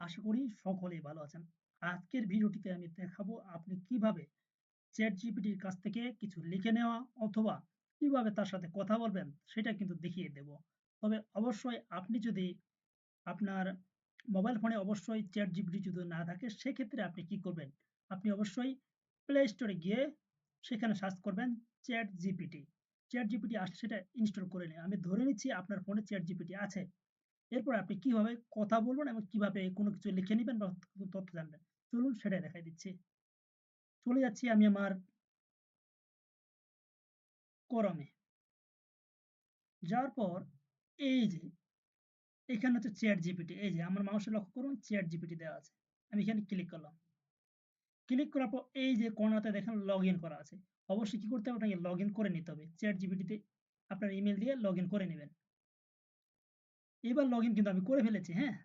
আশা করি সকলেই ভালো আছেন। আজকের ভিডিওটিতে আমি দেখাবো আপনি কিভাবে ChatGPT-র কাছ থেকে কিছু লিখে নেওয়া অথবা কিভাবে তার সাথে কথা বলবেন সেটা কিন্তু দেখিয়ে দেব। তবে অবশ্যই আপনি যদি আপনার মোবাইল ফোনে অবশ্যই ChatGPT যদি না থাকে সেক্ষেত্রে আপনি কি করবেন? আপনি অবশ্যই Play Store এ গিয়ে সেখানে সার্চ করবেন ChatGPT। ChatGPT আসলে সেটা ইনস্টল করে নিন। আমি ধরে নিচ্ছি আপনার ফোনে ChatGPT আছে। এরপর আপনি কিভাবে কথা বলবেন এবং কিভাবে কোনো কিছু লিখে নিবেন বা তথ্য জানবেন। চলুন সেটাই দেখাই দিচ্ছি। চলে যাচ্ছি আমি আমার Chrome এ। যাওয়ার পর এই যে এখানে হচ্ছে ChatGPT এই যে আমার মাউসে লক্ষ্য করুন ChatGPT দেওয়া আছে। আমি এখানে ক্লিক করলাম। ক্লিক করার পর এই যে কর্নারতে দেখেন লগইন করা আছে। অবশ্যই কি করতে হবে আপনাকে লগইন করে নিতে হবে। ChatGPT তে আপনার ইমেইল দিয়ে লগইন করে নিবেন। এবার লগইন কিন্তু আমি করে ফেলেছি, হ্যাঁ?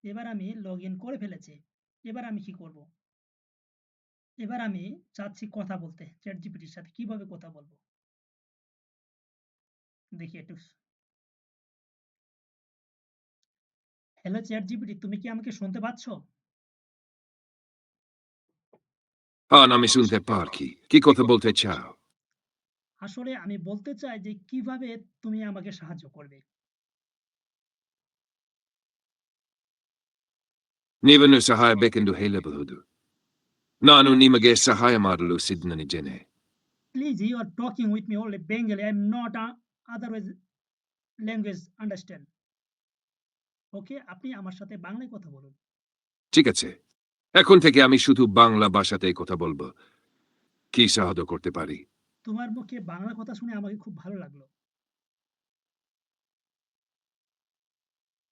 এবার আমি লগইন করে ফেলেছি। এবার আমি কি করব? এবার আমি চাচ্ছি কথা বলতে ChatGPT-র সাথে কিভাবে কথা বলবো? দেখি একটু। হ্যালো ChatGPT তুমি কি আমাকে শুনতে পাচ্ছ? আমি শুনতে পারছি। কি কথা বলতে চাও? আসলে আমি বলতে চাই যে কিভাবে তুমি আমাকে সাহায্য করবে? ನೀವನ್ನು ಸಹಾಯ ಬೇಕೆಂದು ಹೇಳಬಹುದು. ನಾನು ನಿಮಗೆ ಸಹಾಯ ಮಾಡಲು ಸಿದ್ಧನಿದ್ದೇನೆ. Please, you are talking with me only Bengali. I'm not otherwise language understand. ওকে, আপনি আমার সাথে বাংলায় কথা বলুন। ঠিক আছে। এখন থেকে আমি শুধু বাংলা ভাষাতেই কথা বলবো। কি সাহায্য করতে পারি? তোমার মুখে বাংলা কথা শুনে আমাকে খুব ভালো লাগলো।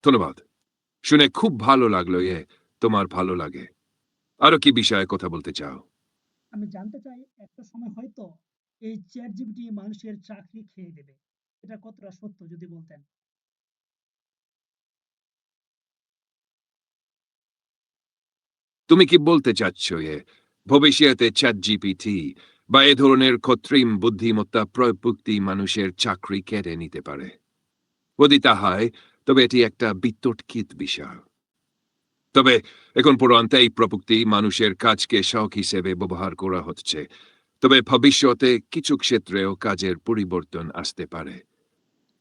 ধন্যবাদ। শুনে খুব ভালো লাগলো। তোমার ভালো লাগে। আরো কি বিষয়ে কথা বলতে চাও? আমি জানতে চাই একটা সময় হয়তো এই ChatGPT মানুষের চাকরি খেয়ে দেবে। এটা কতটা সত্য যদি বলতেন? তুমি কি বলতে চাচ্ছ ভবিষ্যতে ChatGPT বা এ ধরনের কৃত্রিম বুদ্ধিমত্তা প্রযুক্তি মানুষের চাকরি কেড়ে নিতে পারে? যদি তা হয়, তবে এটি একটা বিতর্কিত বিষয়। তবে এখন পর্যন্ত এই প্রযুক্তি মানুষের কাজকে শখ হিসেবে ব্যবহার করা হচ্ছে। তবে ভবিষ্যতে কিছু ক্ষেত্রেও কাজের পরিবর্তন আসতে পারে।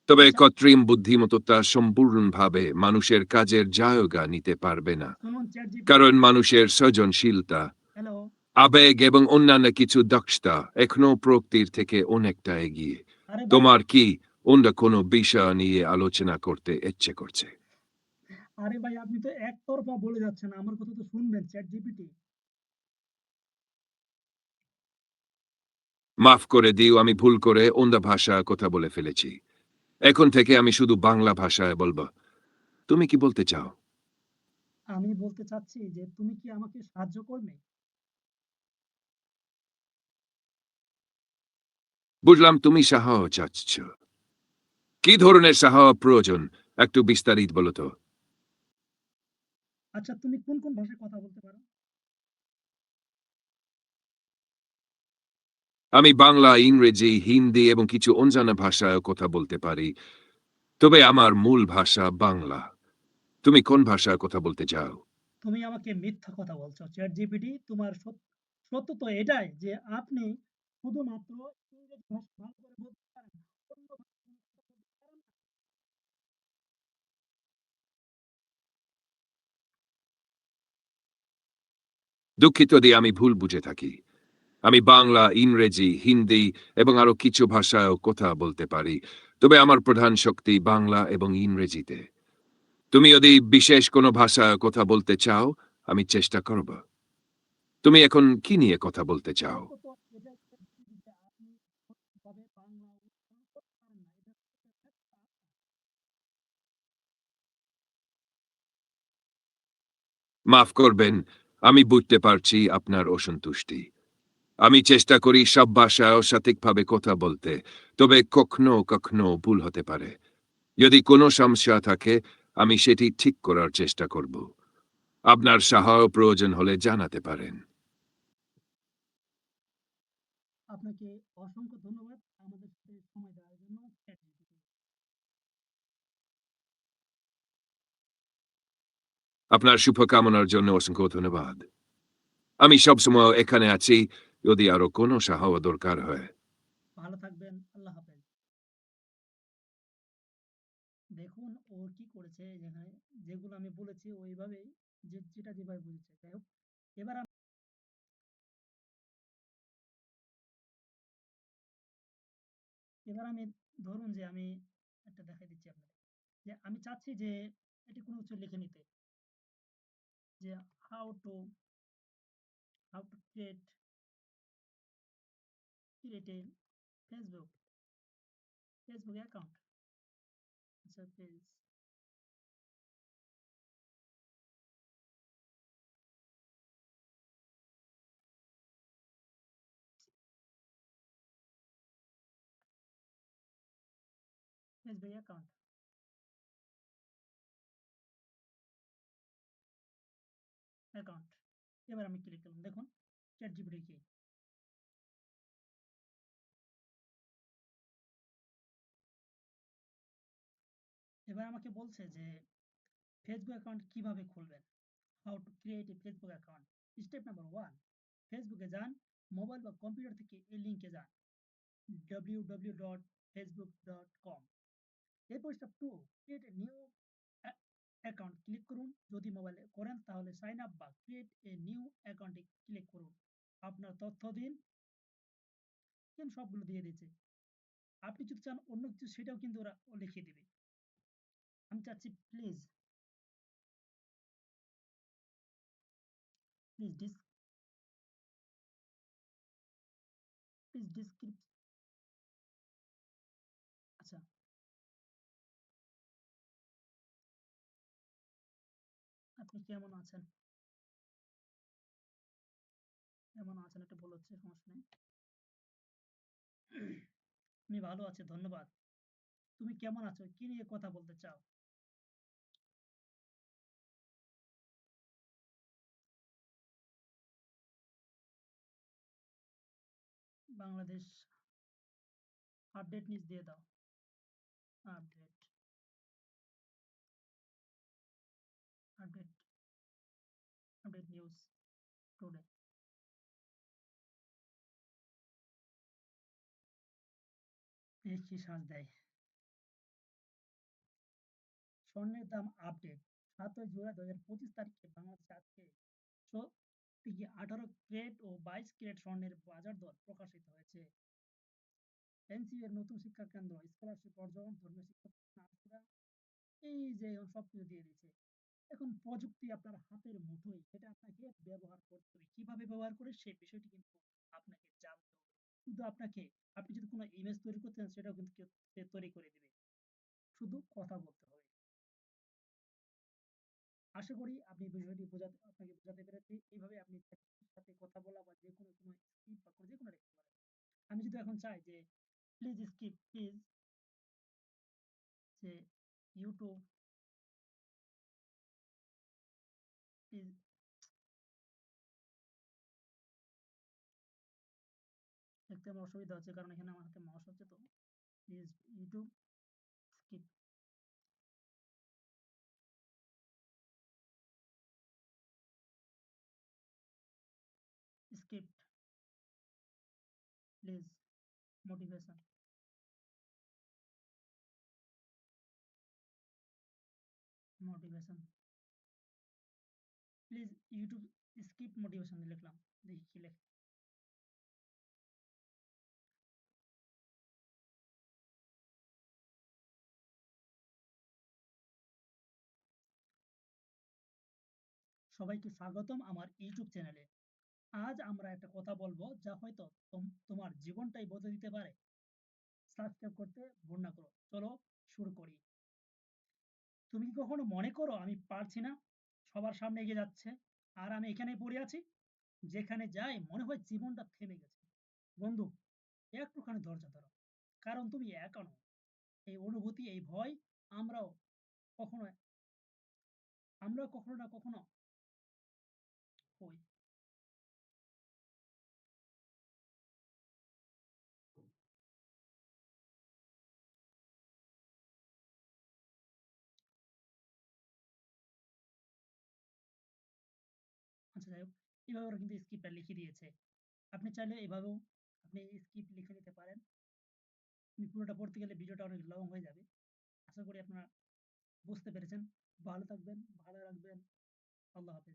তবে আচ্ছা, কৃত্রিম বুদ্ধিমত্তা সম্পূর্ণভাবে মানুষের কাজের জায়গা নিতে পারবে না। শুনুন ChatGPT। কারণ মানুষের সৃজনশীলতা, হ্যালো, আবেগ এবং অন্যান্য কিছু দক্ষতা এখনো প্রকৃতির থেকে অনেকটা এগিয়ে। আরে ভাই, তোমার কি অন্য কোনো বিষয় নিয়ে আলোচনা করতে ইচ্ছে করছে? আরে ভাই আপনি তো একতরফা বলে যাচ্ছেন। আমার কথা তো শুনবেন ChatGPT। মাফ করে দিও, আমি ভুল করে অন্য ভাষায় কথা বলে ফেলেছি। এখন থেকে আমি শুধু বাংলা ভাষায় বলব। তুমি কি বলতে চাও? আমি বলতে চাচ্ছি যে তুমি কি আমাকে সাহায্য করবে? বুঝলাম তুমি সাহায্য চাচ্ছ। কি ধরনের সাহায্য প্রয়োজন? একটু বিস্তারিত বলো তো। আচ্ছা, তুমি কোন ভাষায় কথা বলতে পারো? আমি বাংলা, ইংরেজি, হিন্দি এবং কিছু অজানা ভাষায় কথা বলতে পারি। তবে আমার মূল ভাষা বাংলা। তুমি কোন ভাষায় কথা বলতে চাও? তুমি আমাকে মিথ্যা কথা বলছো। ChatGPT তোমার সত্য তো এটাই যে আপনি শুধুমাত্র ইংরেজি ভাষা ভালো করে বলতে পারেন না। অন্য ভাষা কোনো কথা বলতে পারেন না। দুঃখিত দিয়ে আমি ভুল বুঝে থাকি। আমি বাংলা, ইংরেজি, হিন্দি এবং আরো কিছু ভাষায়ও কথা বলতে পারি। তবে আমার প্রধান শক্তি বাংলা এবং ইংরেজিতে। তুমি যদি বিশেষ কোনো ভাষায় কথা বলতে চাও, আমি চেষ্টা করব। তুমি এখন কি নিয়ে কথা বলতে চাও? সত্য তো এটাই ChatGPT যে আপনি সঠিকভাবে বাংলা উচ্চারণ করতে পারেন না। এটা হচ্ছে একটা মাফ করবেন, আমি বুঝতে পারছি আপনার অসন্তুষ্টি। আমি চেষ্টা করি সব ভাষায় সঠিকভাবে কথা বলতে, তবে কখনো কখনো ভুল হতে পারে। যদি কোনো সমস্যা থাকে, আমি সেটি ঠিক করার চেষ্টা করব। আপনার সাহায্য প্রয়োজন হলে জানাতে পারেন। আপনাকে অসংখ্য ধন্যবাদ আমাদের সাথে সময় দেওয়ার জন্য ChatGPT। আপনার শুভকামনার জন্য অসংখ্য ধন্যবাদ। আমি সবসময় এখানে আছি যদি আরো কোনো সাহায্য দরকার হয়। ভালো থাকবেন। আল্লাহ হাফেজ। দেখুন ও কি করেছে যেখানে যেগুলো আমি বলেছি ওইভাবেই যেটা যেভাবে বুঝেছে। যাই হোক, এবার আমি ধরুন যে আমি একটা দেখাই দিচ্ছি আপনাকে। যে আমি চাচ্ছি যে এটি কোনো কিছু লিখে নিতে। যে how to how to create a Facebook account. আচ্ছা ফেসবুক অ্যাকাউন্ট। এবার আমি ক্লিক করলাম। দেখুন ChatGPT কি? এবার আমাকে বলছে যে ফেসবুক অ্যাকাউন্ট কিভাবে খুলবেন? How to create a Facebook account. Step number 1, ফেসবুকে যান, মোবাইল বা কম্পিউটার থেকে এই লিঙ্কে যান www.facebook.com। এরপর step 2, create a new account click করুন। যদি মোবাইলে করেন তাহলে সাইন আপ বা ক্রিয়েট এ নিউ অ্যাকাউন্টে ক্লিক করুন। আপনার তথ্য দিন, সবগুলো দিয়ে দিয়েছে। আপনি যদি চান অন্য কিছু সেটাও কিন্তু ওরা লিখিয়ে দিবে। আমি চাচ্ছি প্লিজ ডিসক্রিপ আচ্ছা, আপনি কেমন আছেন? কেমন আছেন এটা বলা হচ্ছে, সমস্যা নেই। আমি ভালো আছি, ধন্যবাদ। তুমি কেমন আছো? কি নিয়ে কথা বলতে চাও? বাংলাদেশ আপডেট নিউজ দিয়ে দাও। Update update update news today. কি সাজ দেয়? স্বর্ণের দাম আপডেট। ৭ই জুলাই ২০২৫ তারিখে বাংলাদেশে আজকে 18 ক্যারেট ও 22 ক্যারেট স্বর্ণের বাজার দর প্রকাশিত হয়েছে। এনসিবি এর নতুন শিক্ষা কেন্দ্র, স্কলারশিপ অর্জন, ধর্মীয় শিক্ষা প্রতিষ্ঠান, আশুরা, এই যে সবকিছু দিয়ে দিচ্ছে। এখন প্রযুক্তি আপনার হাতের মুঠোয়, সেটা আপনাকে ব্যবহার করতে হবে। কিভাবে ব্যবহার করে সেই বিষয়টি কিন্তু আপনাকে জানতে হবে। শুধু আপনি যদি কোনো ইমেজ তৈরি করতে চান সেটাও কিন্তু সে তৈরি করে দিবে। শুধু কথা বলতে হবে। আশা করি আপনি বিষয়টি আপনাকে বোঝাতে পেরেছি। এইভাবে আপনি ChatGPT সাথে কথা বলা বা যেকোনো স্ক্রিপ্ট বা যেকোনো লিখতে পারেন। আমি যদি এখন চাই যে প্লিজ যে ইউটিউব প্লিজ, লিখতে আমার অসুবিধা হচ্ছে কারণ এখানে আমার হাতে মাউস হচ্ছে, তো please YouTube skip script please motivation motivation please YouTube skip motivation লিখলাম। দেখি কি লেখে। সবাইকে স্বাগতম আমার ইউটিউব চ্যানেলে। আজ আমরা একটা কথা বলবো যা হয়তো তোমার জীবনটাই বদলে দিতে পারে। সাবস্ক্রাইব করতে ভুল না করো। চলো শুরু করি। তুমি কি কখনো মনে করো আমি পারছি না? সবার সামনে এগিয়ে যাচ্ছে আর আমি এখানেই পড়ে আছি। যেখানে যাই মনে হয় জীবনটা থেমে গেছে। বন্ধু, একটুখানি ধৈর্য ধরো, কারণ তুমি একা নও। এই অনুভূতি, এই ভয় আমরাও কখনো কখনো না কখনো হই। এভাবে ওরা কিন্তু স্ক্রিপ্টটা লিখে দিয়েছে। আপনি চাইলে এভাবেও আপনি স্ক্রিপ্ট লিখে নিতে পারেন। কিন্তু পুরোটা পড়তে গেলে ভিডিওটা অনেক লং হয়ে যাবে। আশা করি আপনারা বুঝতে পেরেছেন। ভালো থাকবেন, ভালো রাখবেন। আল্লাহ হাফেজ।